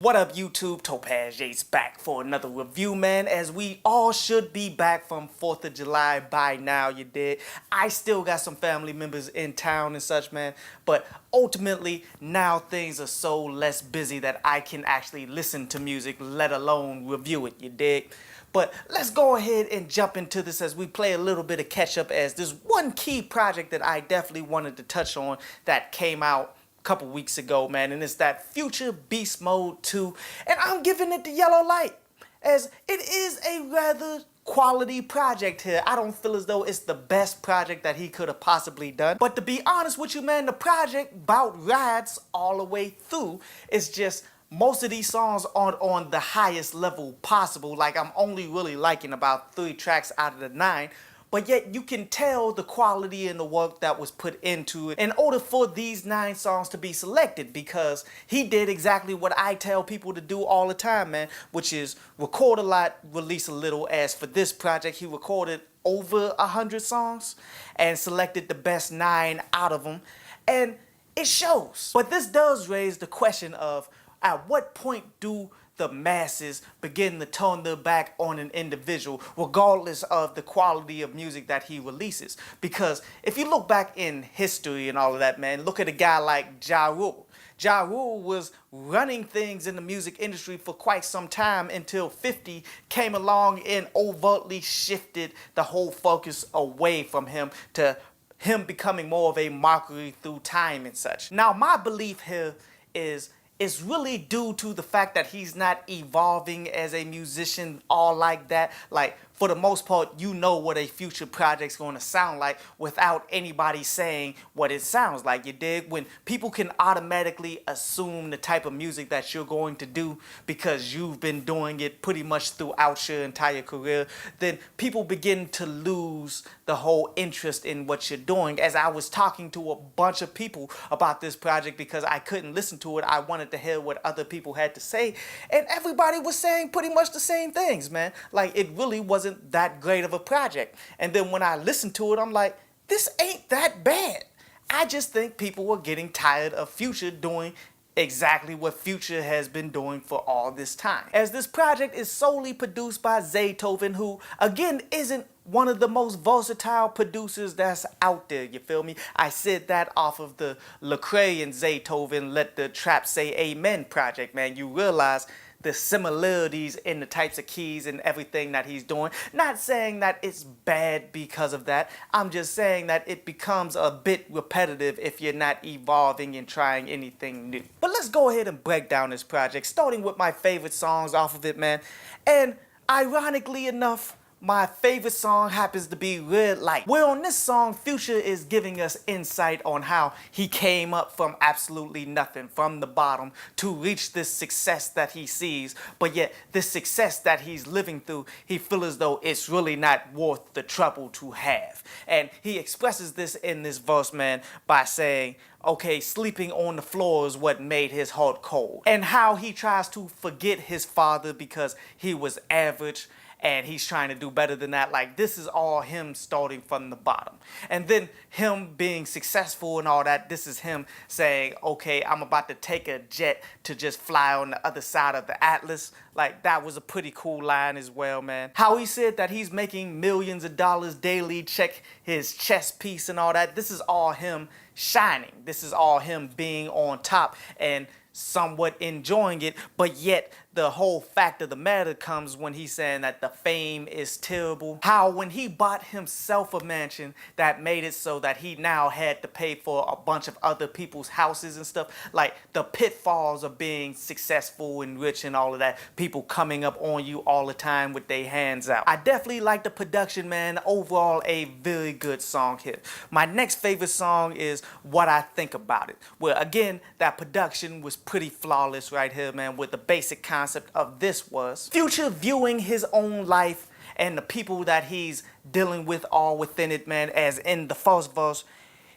What up, YouTube? Topaz Yates back for another review, man. As we all should be back from 4th of July by now, you did. I still got some family members in town and such, man. But ultimately, now things are so less busy that I can actually listen to music, let alone review it, you dig? But let's go ahead and jump into this as we play a little bit of catch up, as there's one key project that I definitely wanted to touch on that came out couple weeks ago, man, and it's that Future Beast Mode 2, and I'm giving it the yellow light, as it is a rather quality project here. I don't feel as though it's the best project that he could have possibly done, but to be honest with you, man, the project bout rides all the way through. It's just most of these songs aren't on the highest level possible. Like, I'm only really liking about 3 tracks out of the 9, but yet you can tell the quality and the work that was put into it in order for these 9 songs to be selected, because he did exactly what I tell people to do all the time, man, which is record a lot, release a little. As for this project, he recorded over 100 songs and selected the best 9 out of them, and it shows. But this does raise the question of, at what point do the masses begin to turn their back on an individual regardless of the quality of music that he releases? Because if you look back in history and all of that, man, look at a guy like Ja Rule. Ja Rule was running things in the music industry for quite some time until 50 came along and overtly shifted the whole focus away from him to him becoming more of a mockery through time and such. Now, my belief here is it's really due to the fact that he's not evolving as a musician all like that. Like, for the most part, you know what a future project's going to sound like without anybody saying what it sounds like, you dig? When people can automatically assume the type of music that you're going to do because you've been doing it pretty much throughout your entire career, then people begin to lose the whole interest in what you're doing. As I was talking to a bunch of people about this project because I couldn't listen to it, I wanted to hear what other people had to say, and everybody was saying pretty much the same things, man. Like, it really wasn't that great of a project. And then when I listened to it, I'm like, this ain't that bad. I just think people were getting tired of Future doing exactly what Future has been doing for all this time. As this project is solely produced by Zaytoven, who again isn't one of the most versatile producers that's out there, you feel me? I said that off of the Lecrae and Zaytoven Let the Trap Say Amen project, man. You realize the similarities in the types of keys and everything that he's doing. Not saying that it's bad because of that. I'm just saying that it becomes a bit repetitive if you're not evolving and trying anything new. But let's go ahead and break down this project, starting with my favorite songs off of it, man. And ironically enough, my favorite song happens to be Red Light, where on this song, Future is giving us insight on how he came up from absolutely nothing, from the bottom, to reach this success that he sees. But yet, this success that he's living through, he feels as though it's really not worth the trouble to have. And he expresses this in this verse, man, by saying, okay, sleeping on the floor is what made his heart cold. And how he tries to forget his father because he was average, and he's trying to do better than that. Like, this is all him starting from the bottom. And then him being successful and all that, this is him saying, okay, I'm about to take a jet to just fly on the other side of the Atlas. Like, that was a pretty cool line as well, man. How he said that he's making millions of dollars daily, check his chest piece and all that. This is all him shining. This is all him being on top and somewhat enjoying it. But yet the whole fact of the matter comes when he's saying that the fame is terrible. How when he bought himself a mansion, that made it so that he now had to pay for a bunch of other people's houses and stuff. Like, the pitfalls of being successful and rich and all of that. People coming up on you all the time with their hands out. I definitely like the production, man. Overall, a very good song here. My next favorite song is What I Think About It, where again, that production was pretty flawless right here, man, with the basic concept of this was Future viewing his own life and the people that he's dealing with all within it, man. As in the first verse,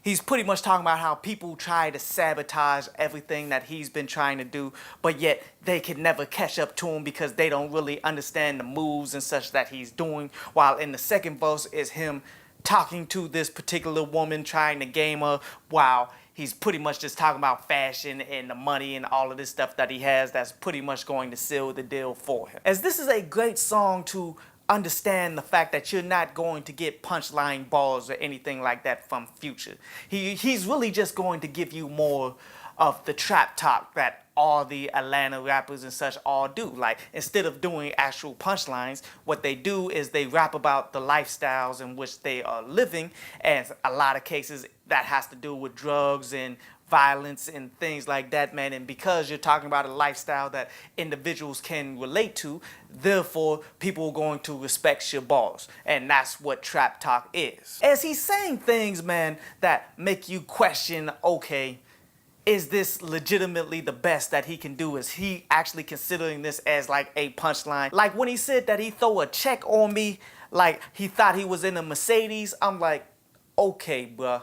he's pretty much talking about how people try to sabotage everything that he's been trying to do, but yet they can never catch up to him because they don't really understand the moves and such that he's doing. While in the second verse is him talking to this particular woman, trying to game her, while he's pretty much just talking about fashion and the money and all of this stuff that he has that's pretty much going to seal the deal for him. As this is a great song to understand the fact that you're not going to get punchline bars or anything like that from Future. He's really just going to give you more of the trap talk that all the Atlanta rappers and such all do. Like, instead of doing actual punchlines, what they do is they rap about the lifestyles in which they are living, and a lot of cases that has to do with drugs and violence and things like that, man. And because you're talking about a lifestyle that individuals can relate to, therefore people are going to respect your bars. And that's what trap talk is. As he's saying things, man, that make you question, okay, is this legitimately the best that he can do? Is he actually considering this as like a punchline? Like when he said that he throw a check on me like he thought he was in a Mercedes, I'm like, okay, bruh.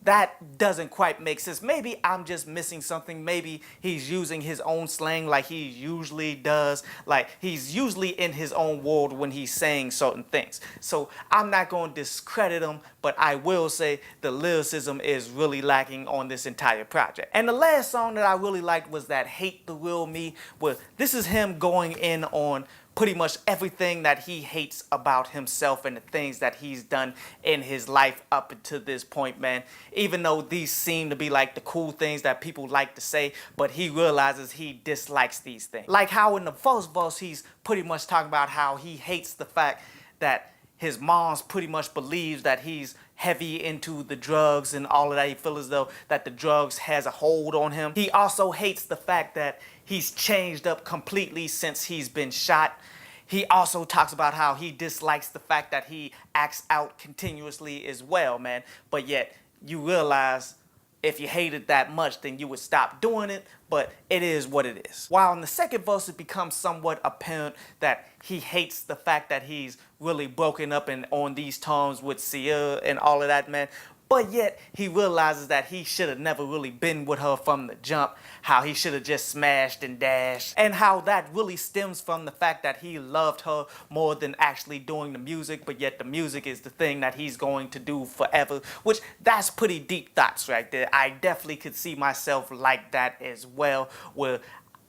That doesn't quite make sense. Maybe I'm just missing something. Maybe he's using his own slang like he usually does. Like he's usually in his own world when he's saying certain things. So I'm not going to discredit him, but I will say the lyricism is really lacking on this entire project. And the last song that I really liked was that Hate the Real Me, where this is him going in on pretty much everything that he hates about himself and the things that he's done in his life up until this point, man. Even though these seem to be like the cool things that people like to say, but he realizes he dislikes these things. Like how in the first verse, he's pretty much talking about how he hates the fact that his mom's pretty much believes that he's heavy into the drugs and all of that. He feels as though that the drugs has a hold on him. He also hates the fact that he's changed up completely since he's been shot. He also talks about how he dislikes the fact that he acts out continuously as well, man. But yet you realize if you hate it that much, then you would stop doing it, but it is what it is. While in the second verse, it becomes somewhat apparent that he hates the fact that he's really broken up and on these terms with Sierra and all of that, man. But yet, he realizes that he should have never really been with her from the jump, how he should have just smashed and dashed, and how that really stems from the fact that he loved her more than actually doing the music, but yet the music is the thing that he's going to do forever, which that's pretty deep thoughts right there. I definitely could see myself like that as well, where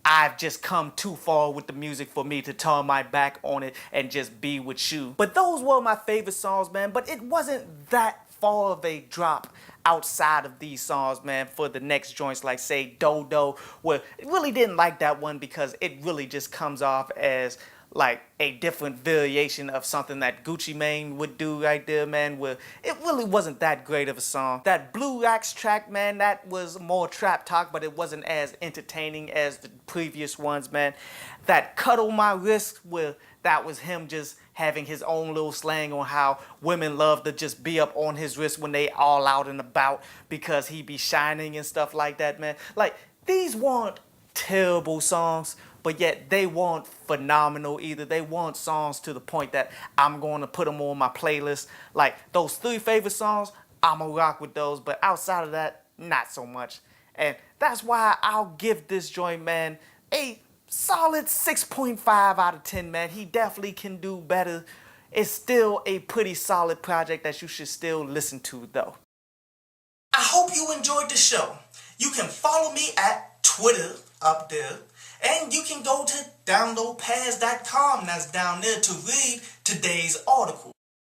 I've just come too far with the music for me to turn my back on it and just be with you. But those were my favorite songs, man, but it wasn't that far of a drop outside of these songs, man, for the next joints like, say, Dodo, where I really didn't like that one because it really just comes off as like a different variation of something that Gucci Mane would do right there, man, where it really wasn't that great of a song. That Blue Racks track, man, that was more trap talk, but it wasn't as entertaining as the previous ones, man. That Cuddle My Wrist, where that was him just having his own little slang on how women love to just be up on his wrist when they all out and about because he be shining and stuff like that, man. Like, these weren't terrible songs, but yet they weren't phenomenal either. They weren't songs to the point that I'm going to put them on my playlist. Like, those 3 favorite songs, I'm going to rock with those, but outside of that, not so much. And that's why I'll give this joint, man, a solid 6.5 out of 10, man. He definitely can do better. It's still a pretty solid project that you should still listen to, though. I hope you enjoyed the show. You can follow me at Twitter up there, and you can go to downloadpass.com, that's down there, to read today's article.